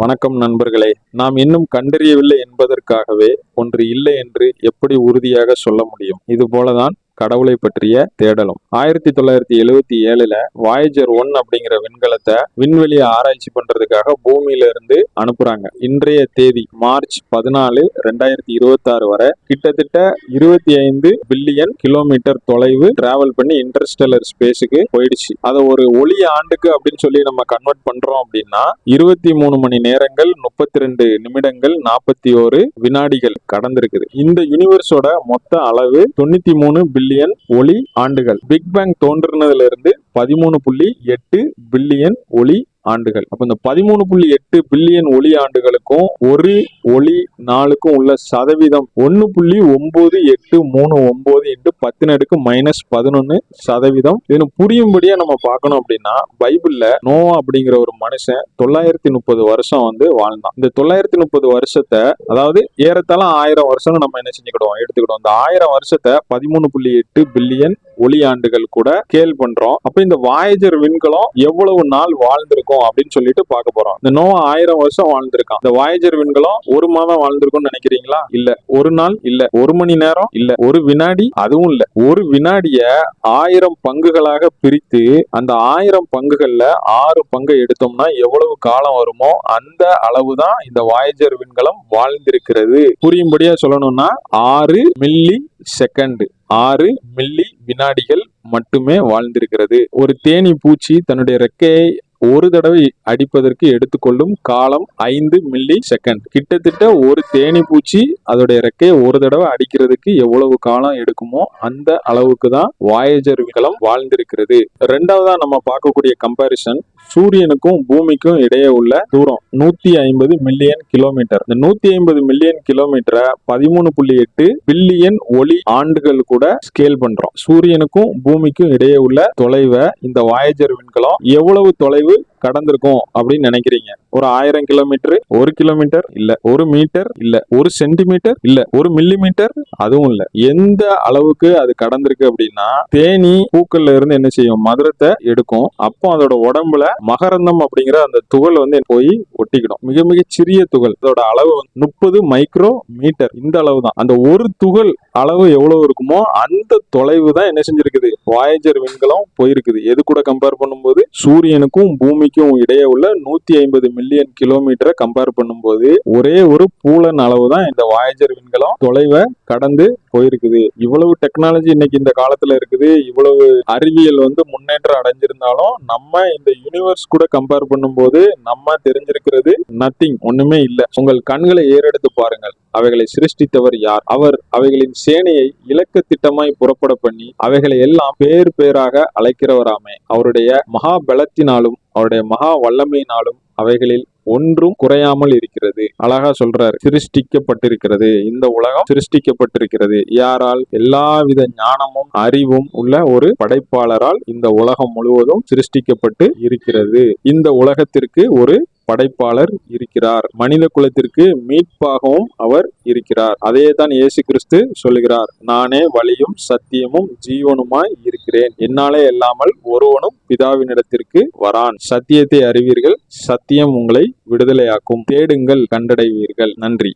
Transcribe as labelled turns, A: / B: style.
A: வணக்கம் நண்பர்களே. நாம் இன்னும் கண்டறியவில்லை என்பதற்காகவே ஒன்று இல்லை என்று எப்படி உறுதியாக சொல்ல முடியும்? இது போலதான் கடவுளை பற்றிய தேடலும். 1977 வாயேஜர் 1 அப்படிங்கிற விண்கலத்தை விண்வெளி ஆராய்ச்சி பண்றதுக்காக பூமியில இருந்து அனுப்புறாங்க. இன்றைய தேதி மார்ச் 14, 2026 வரை கிட்டத்தட்ட 25 பில்லியன் கிலோமீட்டர் தொலைவு டிராவல் பண்ணி இன்டர்ஸ்டெல்லர் ஸ்பேஸுக்கு போயிடுச்சு. அதை ஒரு ஒளி ஆண்டுக்கு அப்படின்னு சொல்லி நம்ம கன்வெர்ட் பண்றோம் அப்படின்னா 23 மணி நேரங்கள் 32 நிமிடங்கள் 41 வினாடிகள் கடந்திருக்குது. இந்த யூனிவர்ஸோட மொத்த அளவு 93 பில்லியன் ஒளி ஆண்டுகள். பிக் பேங் தோன்றினதுல இருந்து 13.8 பில்லியன் ஒளி ஆண்டுகள். அப்ப இந்த 13.8 பில்லியன் ஒளி ஆண்டுகளுக்கும் ஒரு ஒளி நாளுக்கும் உள்ள சதவீதம் 1.9839 × 10⁻⁻11%. இதனை புரியும்படியா நம்ம பார்க்கணும் அப்படின்னா, பைபிள்ல நோவா அப்படிங்கிற ஒரு மனுஷன் 930 வருஷம் வாழ்ந்தான். இந்த 930 வருஷத்தை, அதாவது ஏறத்தாழ 1000 வருஷம் நம்ம என்ன செஞ்சுக்கிடுவோம், எடுத்துக்கிட்டோம். இந்த 1000 வருஷத்தை 13.8 பில்லியன் ஒளி ஆண்டுகள் கூட ஸ்கேல் பண்றோம். அப்ப இந்த வாயேஜர் விண்கலம் எவ்வளவு நாள் வாழ்ந்திருக்கும் அப்படின்னு சொல்லிட்டு பார்க்க போறோம். இந்த நோவா 1000 வருஷம் வாழ்ந்திருக்கான். இந்த வாயேஜர் விண்கலம் ஒரு மாதம் வாழ்ந்திருக்கும்னு நினைக்கிறீங்களா? இல்ல. ஒரு நாள் இல்ல. ஒரு மணி நேரம் இல்ல. ஒரு வினாடி அதுவும் இல்ல. ஒரு வினாடிய 1000 பங்குகளாக பிரித்து அந்த 1000 பங்குகள்ல 6 பங்கை எடுத்தோம்னா எவ்வளவு காலம் வருமோ அந்த அளவுதான் இந்த வாயேஜர் விண்கலம் வாழ்ந்திருக்கிறது. புரியும்படியா சொல்லணும்னா 6 மில்லி செகண்ட், 6 மில்லி வினாடிகள் மட்டுமே வாழ்ந்திருக்கிறது. ஒரு தேனி பூச்சி தன்னுடைய ரெக்கையை ஒரு தடவை அடிப்பதற்கு எடுத்துக்கொள்ளும் காலம் 5 மில்லி செகண்ட். கிட்டத்தட்ட ஒரு தேனி பூச்சி அதோடைய ரெக்கையை ஒரு தடவை அடிக்கிறதுக்கு எவ்வளவு காலம் எடுக்குமோ அந்த அளவுக்கு தான் வாயேஜர் விண்கலம் வாழ்ந்திருக்கிறது. ரெண்டாவதா நம்ம பார்க்கக்கூடிய கம்பாரிசன், சூரியனுக்கும் பூமிக்கும் இடையே உள்ள தூரம் 150 மில்லியன் கிலோமீட்டர். இந்த 150 மில்லியன் கிலோமீட்டரை 13.8 பில்லியன் ஒளி ஆண்டுகள் கூட ஸ்கேல் பண்றோம். சூரியனுக்கும் பூமிக்கும் இடையே உள்ள தொலைவை இந்த வாயேஜர் விண்கலம் எவ்வளவு தொலைவு கடந்திருக்கும் அப்படின்னு நினைக்கிறீங்க? ஒரு 1000 கிலோமீட்டர், 1 கிலோமீட்டர் இல்ல, 1 மீட்டர் இல்ல, 1 சென்டிமீட்டர் இல்ல, 1 மில்லி மீட்டர் அதுவும் இல்ல. எந்த அளவுக்கு அது கடந்திருக்கு அப்படின்னா, தேனி பூக்கள்ல இருந்து என்ன செய்யும், மதுரத்தை எடுக்கும். அப்போ அதோட உடம்புல மகரந்தம் அப்படிங்கிற அந்த துகள் போய் ஒட்டிக்கிடும். மிக மிக சிறிய துகள். அதோட அளவு 30 மைக்ரோ மீட்டர். இந்த அளவு தான். அந்த ஒரு துகள் அளவு எவ்வளவு இருக்குமோ அந்த தொலைவு தான் என்ன செஞ்சிருக்குது, வாயேஜர் விண்கலம் போயிருக்குது. எது கூட கம்பேர் பண்ணும்போது, சூரியனுக்கும் பூமிக்கும் இடையே உள்ள 150 மில்லியன் கிலோமீட்டரை கம்பேர் பண்ணும்போது ஒரே ஒரு பூலன் அளவு தான் இந்த வாயேஜர் விண்கலம் தொலைவை கடந்து போயிருக்குது. இவ்வளவு டெக்னாலஜி இன்னைக்கு இந்த காலத்துல இருக்குது. இவ்வளவு அறிவியல் முன்னேற்றம் அடைஞ்சிருந்தாலும் நம்ம இந்த யூனிவர்ஸ் கூட கம்பேர் பண்ணும்போது நம்ம தெரிஞ்சிருக்கிறது நத்திங், ஒண்ணுமே இல்லை. உங்கள் கண்களை ஏறெடுத்து பாருங்கள். அவைகளை சிருஷ்டித்தவர் யார்? அவர் அவைகளின் சேனையை இலக்க திட்டமாய் புறப்பட பண்ணி அவைகளை எல்லாம் பேர் பேராக அழைக்கிறவராமே. அவருடைய மகா பலத்தினாலும் அவருடைய மகா வல்லமையினாலும் அவைகளில் ஒன்றும் குறையாமல் இருக்கிறது. அழகா சொல்றாரு, சிருஷ்டிக்கப்பட்டிருக்கிறது. இந்த உலகம் சிருஷ்டிக்கப்பட்டிருக்கிறது. யாரால்? எல்லாவித ஞானமும் அறிவும் உள்ள ஒரு படைப்பாளரால் இந்த உலகம் முழுவதும் சிருஷ்டிக்கப்பட்டு இருக்கிறது. இந்த உலகத்திற்கு ஒரு படைப்பாளர் இருக்கிறார். மனித குலத்திற்கு மீட்பாகவும் அவர் இருக்கிறார். அதே தான் இயேசு கிறிஸ்து சொல்லுகிறார், நானே வழியும் சத்தியமும் ஜீவனுமாய் இருக்கிறேன். என்னாலே இல்லாமல் ஒருவனும் பிதாவினிடத்திற்கு வரான். சத்தியத்தை அறிவீர்கள், சத்தியம் உங்களை விடுதலையாக்கும். தேடுங்கள், கண்டடைவீர்கள். நன்றி.